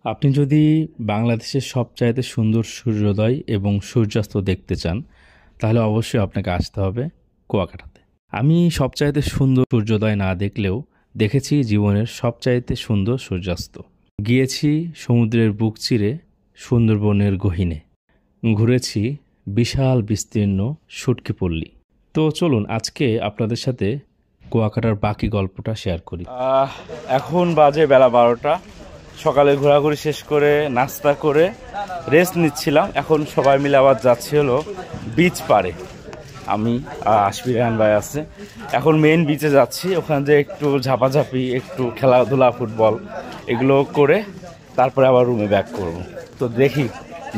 আপনি যদি বাংলাদেশের সবচাইতে সুন্দর সূর্যোদয় এবং সূর্যাস্ত দেখতে চান তাহলে অবশ্যই আপনাকে আসতে হবে কুয়াকাটাতে। আমি সবচাইতে সুন্দর সূর্যোদয় না দেখলেও দেখেছি জীবনের সবচাইতে সুন্দর সূর্যাস্ত। গিয়েছি সমুদ্রের বুক চিরে সুন্দরবনের গহীনে, ঘুরেছি বিশাল বিস্তীর্ণ শুটকি পল্লী। তো চলুন আজকে আপনাদের সাথে কুয়াকাটার বাকি গল্পটা শেয়ার করি। এখন বাজে বেলা 12টা। সকালে ঘোরাঘুরি শেষ করে নাস্তা করে রেস্ট নিচ্ছিলাম। এখন সবাই মিলে আবার যাচ্ছি হলো বিচ পাড়ে। আমি আশফিরান ভাই আছে, এখন মেইন বিচে যাচ্ছি। ওখানে যে একটু ঝাপাঝাপি, একটু খেলাধুলা, ফুটবল এগুলো করে তারপরে আবার রুমে ব্যাক করব। তো দেখি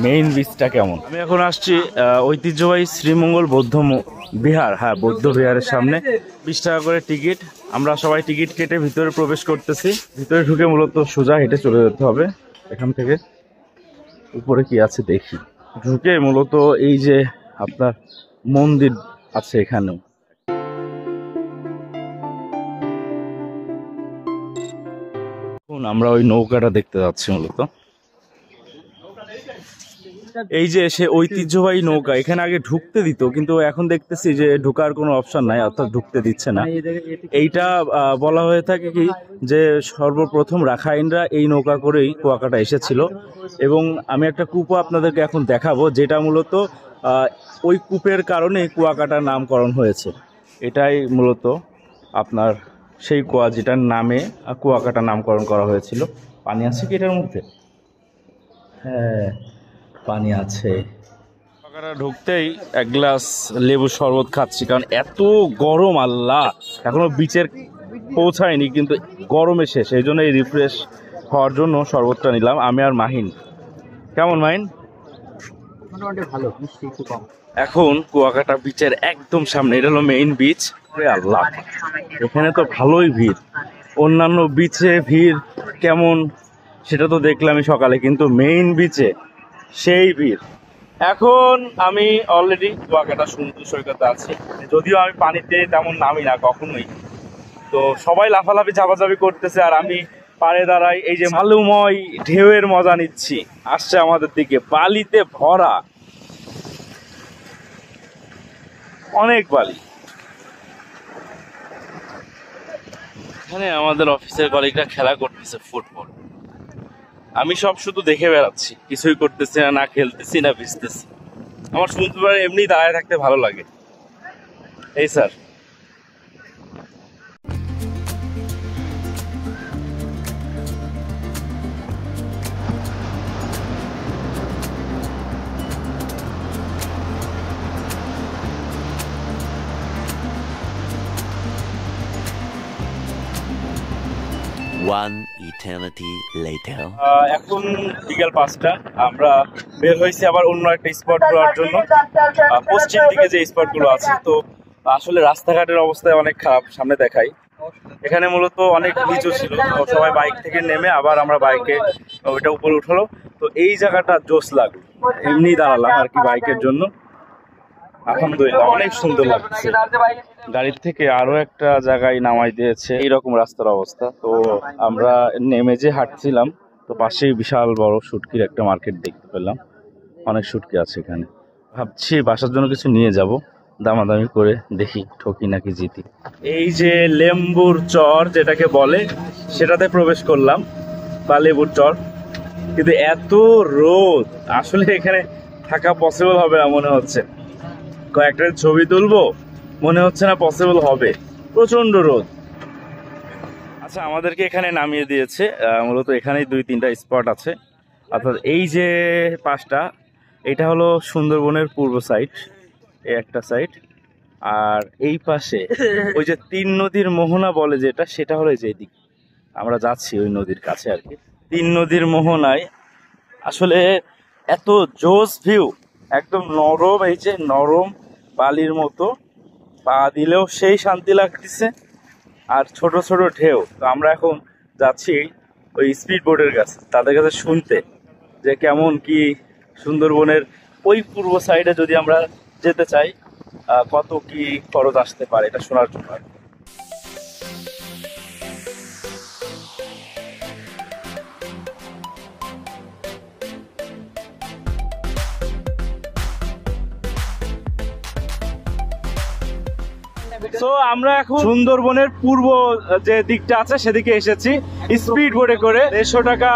মেইন বিচটা কেমন। আমি এখন আসছি ঐতিহ্যবাহী শ্রীমঙ্গল বৌদ্ধ বিহার, হ্যাঁ বৌদ্ধ বিহারের সামনে। 20 টাকা করে টিকিট। আমরা সবাই টিকিট কেটে ভিতরে প্রবেশ করতেছি। ভিতরে ঢুকে মূলত সোজা হেঁটে চলে যেতে হবে এখান থেকে। উপরে কি আছে দেখি। ঢুকে মূলত এই যে আপনার মন্দির আছে এখানেও। এখন আমরা ওই নৌকাটা দেখতে যাচ্ছি মূলত। এই যে সে ঐতিহ্যবাহী নৌকা, এখানে আগে ঢুকতে দিত, কিন্তু এখন দেখতেছি যে ঢুকার কোনো অপশন নাই, অর্থাৎ ঢুকতে দিচ্ছে না। এইটা বলা হয়ে থাকে কি যে সর্বপ্রথম রাখাইনরা এই নৌকা করেই কুয়াকাটা এসেছিল। এবং আমি একটা কূপও আপনাদেরকে এখন দেখাবো, যেটা মূলত ওই কূপের কারণে কুয়াকাটার নামকরণ হয়েছে। এটাই মূলত আপনার সেই কুয়া যেটার নামে কুয়াকাটা নামকরণ করা হয়েছিল। পানি আছে কি এটার মধ্যে? হ্যাঁ পানি আছে। কুয়াকাটা ঢুকতেই এক গ্লাস লেবু শরবত খাচ্ছি, কারণ এত গরম, আল্লাহ এখনো বিচের পৌঁছায়নি কিন্তু গরমে শেষ। এই জন্য এই রিফ্রেশ হওয়ার জন্য শরবতটা নিলাম আমি আর মাহিন। কেমন মাহিন? ভালো, মিষ্টি একটু কম। এখন কুয়াকাটা বিচের একদম সামনে, এটা হলো মেইন বিচ। আল্লাহ এখানে তো ভালোই ভিড়। অন্যান্য বিচে ভিড় কেমন সেটা তো দেখলামই সকালে, কিন্তু মেইন বিচে সেই ভিড়। এখন আমি অলরেডি কুয়াকাটা সমুদ্র সৈকতে আছি, যদিও আমি পানিতে তেমন নামি না কখনোই। তো সবাই লাফালাফি ঝাপাঝাপি করতেছে আর আমি পাড়ে দাঁড়াই, এই যে মালুময় ঢেউয়ের মজা নিচ্ছি। আসছে আমাদের দিকে, বালিতে ভরা, অনেক বালি। এখানে আমাদের অফিসের কলিগরা খেলা করতেছে ফুটবল। আমি সব শুধু দেখে বেড়াচ্ছি, কিছুই করতেছি না, না খেলতেছি না ভিজতেছি। আমার সমুদ্রে এমনি দাঁড়ায় থাকতে ভালো লাগে। এই স্যার, One eternity later. এখন বিকেল 5টা। আমরা বের হয়েছি আবার অন্য একটা স্পট করার জন্য, পশ্চিম দিকে যে স্পট গুলো আছে। তো আসলে রাস্তাঘাটের অবস্থা অনেক খারাপ, সামনে দেখাই। এখানে মূলত অনেক নিচু ছিল, সবাই বাইক থেকে নেমে আবার আমরা বাইকে ওইটা উপরে উঠালো। তো এই জায়গাটা জোস লাগলো, এমনি দাঁড়ালাম আর কি বাইকের জন্য। আলহামদুলিল্লাহ অনেক সুন্দর লাগছে। গাড়ির থেকে আরো একটা জায়গায় নামাই দিয়েছে, এইরকম রাস্তার অবস্থা। তো আমরা নেমে যে হাঁটছিলাম, তো পাশেই বিশাল বড় শুটকির একটা মার্কেট দেখতে পেলাম। অনেক শুটকি আছে এখানে। ভাবছি বাসার জন্য কিছু নিয়ে যাব, দামাদামি করে দেখি ঠকি নাকি জিতি। এই যে লেম্বুর চর যেটাকে বলে, সেটাতে প্রবেশ করলাম, বা লেবুর চর। কিন্তু এত রোদ, আসলে এখানে থাকা পসিবল হবে না মনে হচ্ছে। কয়েকটা ছবি তুলবো, মনে হচ্ছে না পসিবল হবে, প্রচন্ড রোদ। আচ্ছা, আমাদেরকে এখানে নামিয়ে দিয়েছে। মূলত এখানেই 2-3টা স্পট আছে, অর্থাৎ এই যে 5টা, এটা হলো সুন্দরবনের পূর্ব সাইড, এই একটা সাইড। আর এই পাশে ওই যে 3 নদীর মোহনা বলে যেটা, সেটা হলো যে দিক আমরা যাচ্ছি, ওই নদীর কাছে আর কি। 3 নদীর মোহনায় আসলে এত জোস ভিউ, একদম নরম, এই যে নরম বালির মতো, পা দিলেও সেই শান্তি লাগতেছে। আর ছোট ছোট ঢেউ। তো আমরা এখন যাচ্ছি ওই স্পিড বোটের কাছে, তাদের কাছে শুনতে যে কেমন কি সুন্দরবনের ওই পূর্ব সাইডে যদি আমরা যেতে চাই কত কি খরচ আসতে পারে, এটা শোনার জন্য। তো আমরা এখন সুন্দরবনের পূর্ব যে দিকটা আছে সেদিকে এসেছি স্পিড বোটে করে। 150 টাকা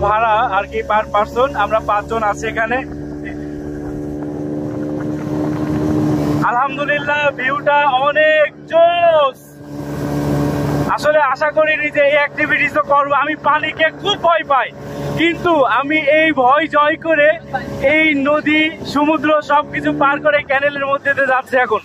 ভাড়া আর কি পার পার্সন। আমরা 5 জন আছি এখানে। আলহামদুলিল্লাহ ভিউটা অনেক জোস। আসলে আশা করিনি যে এই অ্যাক্টিভিটিস করবো। আমি পানিকে খুব ভয় পাই, কিন্তু আমি এই ভয় জয় করে এই নদী সমুদ্র সবকিছু পার করে ক্যানেলের মধ্যে দিয়ে যাচ্ছি এখন।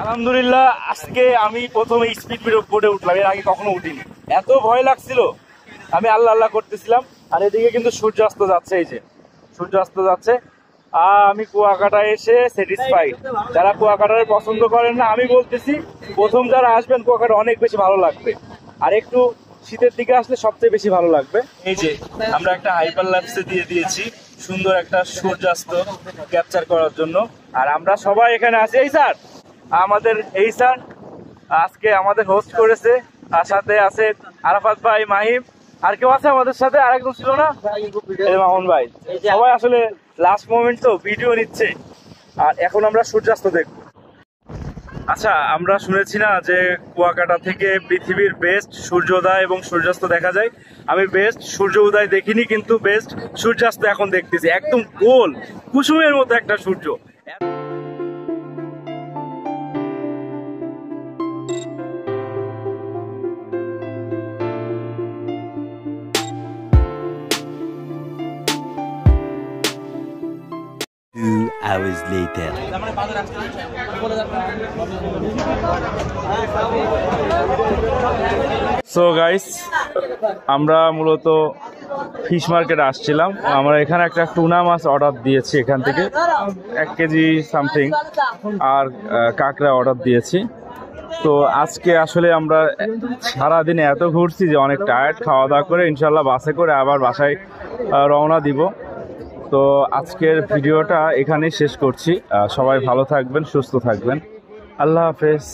আলহামদুলিল্লাহ আজকে আমি প্রথমে স্পিড বোটে উঠলাম, এর আগে কখনো উঠিনি। এত ভয় লাগছিল, আমি আল্লাহ আল্লাহ করতেছিলাম। আর এদিকে কিন্তু সূর্যাস্ত যাচ্ছে, এই যে সূর্যাস্ত যাচ্ছে। আমি কুয়াকাটা এসে স্যাটিসফাইড। যারা কুয়াকাটারে পছন্দ করেন না, আমি বলতেছি প্রথম যারা আসবেন কুয়াকাটা অনেক বেশি ভালো লাগবে। আর একটু শীতের দিকে আসলে সবচেয়ে বেশি ভালো লাগবে। এই যে আমরা একটা হাইপার ল্যাপসে দিয়ে দিয়েছি সুন্দর একটা সূর্যাস্ত ক্যাপচার করার জন্য। আর আমরা সবাই এখানে আছি। এই স্যার, আমাদের এই স্যার আজকে আমাদের হোস্ট করেছে। আর সাথে আছে আরাফাত ভাই, মাহিম, আর কেউ আছে আমাদের সাথে? আরেকজন ছিল না, মামুন ভাই। সবাই আসলে লাস্ট মোমেন্ট তো ভিডিও নিচ্ছে। আর এখন আমরা সূর্যাস্ত দেখব। আচ্ছা, আমরা শুনেছি না যে কুয়াকাটা থেকে পৃথিবীর বেস্ট সূর্যোদয় এবং সূর্যাস্ত দেখা যায়। আমি বেস্ট সূর্য উদয় দেখিনি, কিন্তু বেস্ট সূর্যাস্ত এখন দেখতেছি। একদম গোল কুসুমের মতো একটা সূর্য। hours later. সো গাইস, আমরা মূলত ফিশ মার্কেটে আসছিলাম। আমরা এখানে একটা টুনা মাছ অর্ডার দিয়েছি, এখান থেকে 1 কেজি সামথিং, আর কাঁকড়া অর্ডার দিয়েছি। তো আজকে আসলে আমরা সারাদিনে এত ঘুরছি যে অনেক টায়ার্ড। খাওয়া দাওয়া করে ইনশাল্লাহ বাসে করে আবার বাসায় রওনা দিব। তো আজকের ভিডিওটা এখানেই শেষ করছি। সবাই ভালো থাকবেন, সুস্থ থাকবেন। আল্লাহ হাফেজ।